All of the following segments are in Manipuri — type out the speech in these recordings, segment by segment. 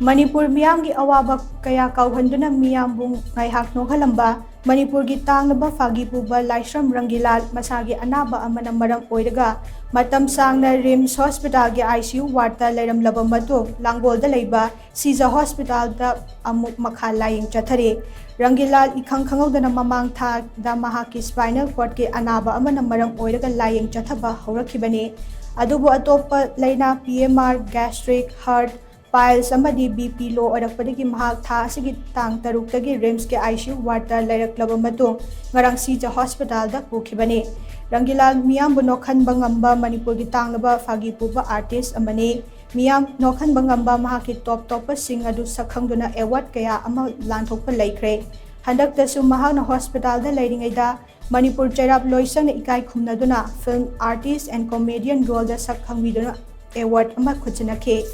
Manipur Meeyamgi awaba kaya kauhanduna Meeyambung ngaihak nokhalamba Manipurgi tangnaba Phagi puba Laisram Rangilal masagi anaba amana maram oiraga matam sangna RIMS Hospital gi ICU warta leiramlaba matung Langolda leiba Siza Hospital da amuk makha laying chathare Rangilal ikhang khangawdana mamang tha da mahaki spinal cord gi anaba amana maram oiraga laying chathaba horakhibane adubu atopa laina PMR gastric heart piles amadi BP low orakpadagi mahak tha asigi tang taruktagi RIMS ke ICU warta lailaklaba matung ngarang Siza Hospital da pukhibane Rangilal Meeyambu nokhanba ngamba Manipur gi tanglaba Phagi puba artist amane Meeyam nokhanba ngamba mahaki top sing adu sakhangduna award kaya ama lanthokpa laikre handaktasu mahakna hospital da lairingaida Manipur Chairap loisang ikai khumnaduna film artist and comedian role da sakhangwiduna award ama khutchinakhe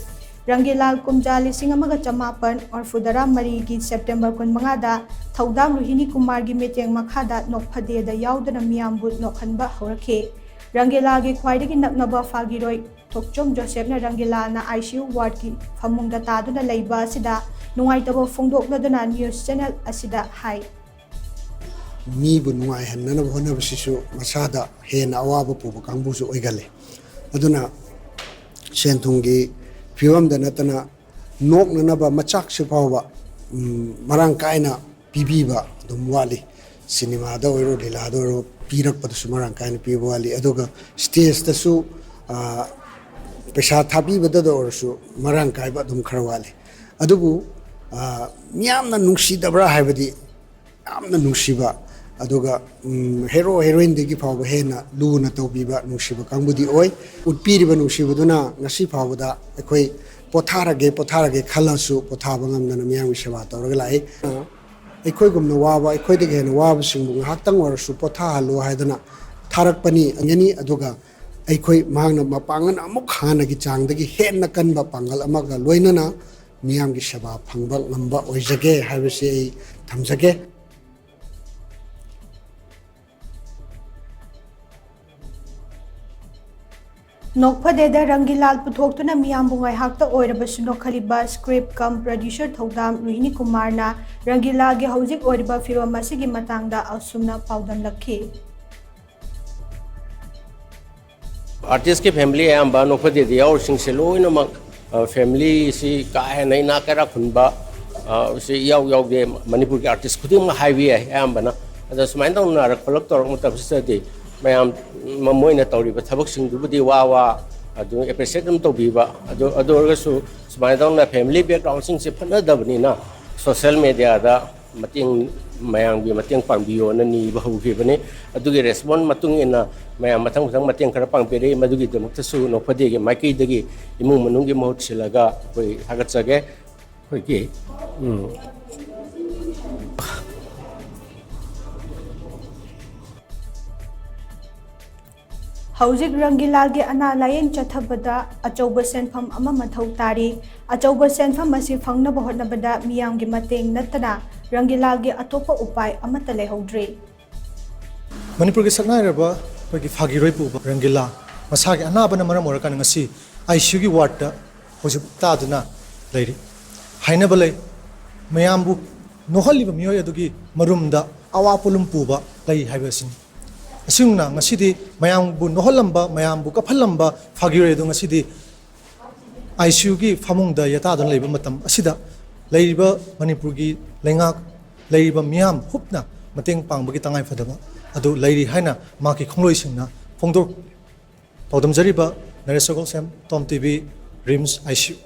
Rangilal Kumjali Singamaga Chamapan or Fudara Marigi September Kunmangada, Thoujal Ruhini Kumargi Meeting Makada, Nokpade, the Yaudana Meeyambut Nokhanba Horake. Rangilagi Quidigi Naknaba Phagiroi, Tokchom Josephna Rangilal na ICU Wardki, Famunda Taduna Laiba Sida, Nuaitabo Fungdok Nadana News Channel Asida Hai. Mi Bunwai and none of Honor Sishu, Masada, Hen Awaba Pukambusu Egale. Aduna Shentungi. Film the Natana Nok Nanaba Machak Shipawa Marankaina Pibiba Dumwali Cinema Doro Lado Pirak Patusumaran kind of Piwali Adoga stays the su Pesha Tabi Badadorsu Marankaiba Dum Karawali Adubu Miamna Nushi Dabra Havadi Amna Nushiba Adoga hero heroine digi phawa hena luna tawbiba nushiba kangbudi oi utpiriba nushibaduna ngasi phawada ekoi potharage khalasu pothaba ngamna Meeyamgi sewa tawraga lai ekoi gumna waba ekoi dege hena waba singbu ngaktang warasu pothahalo haidana tharakpani angeni adoga ekoi mangna mapangan amuk hanagi changdagi henna kanba pangal amaga loinana Meeyamgi sewa phangba ngamba oijage haibase ei thamjage Nokpadeda Rangilal Puthokuna Meeyambu ngaihakta oirabasu nokhaliba script cum producer Thoujal Ruhini Kumarna Rangilal gi hojik oiriba firam masigi matangda asumna paudam lakhi Artist ke family amba nokpade de yaur sing se loina mak family si ka hai nai na kara khunba se yaw de Manipur ke artist khuding highway amba na ada sumain dong na rak palak tor mutab se de Mayam Mamoina Tori, but Habuk Dubudi Wawa, doing a president to Biba, Adorgasu, Smaidon, family background, since Panadabnina, social media, Mating Meeyamgi, Mating Pambio, and Niba who given it, Adugi respond Matung in Mayam Mating Karapang Pere, Madugi, the Mutasu, no Padigi, Maki Digi, Imu Manungi Mochilaga, Hagatsage, okay. Hojik Rangilal gi ana layeng chathabada achauba senpham ama mathau tari achauba senpham asi phangnaba hotnabada Meeyamgi mateng natana Rangilal gi atopa upai amata lehodre Manipur gi saknairaba pagi Phagiroi pu Rangilal masagi anaba na maram orakan ngasi ICU gi ward ta hojik taduna leiri hainaba lei Meeyambu nohaliba miyoy adugi marumda awapulum puba lei haibasin Asungna ngasidi Meeyambu noholamba Meeyambu kaphalamba Phagiroi do ngasidi ICU gi famungda yatadon leiba matam asida leiba Manipur gi lengak leiba Meeyam hupna mateng pangbagi tangai fadaba adu leiri haina maki khongloi singna phongdor paudam jariba naresogol sem TOMTV RIMS ICU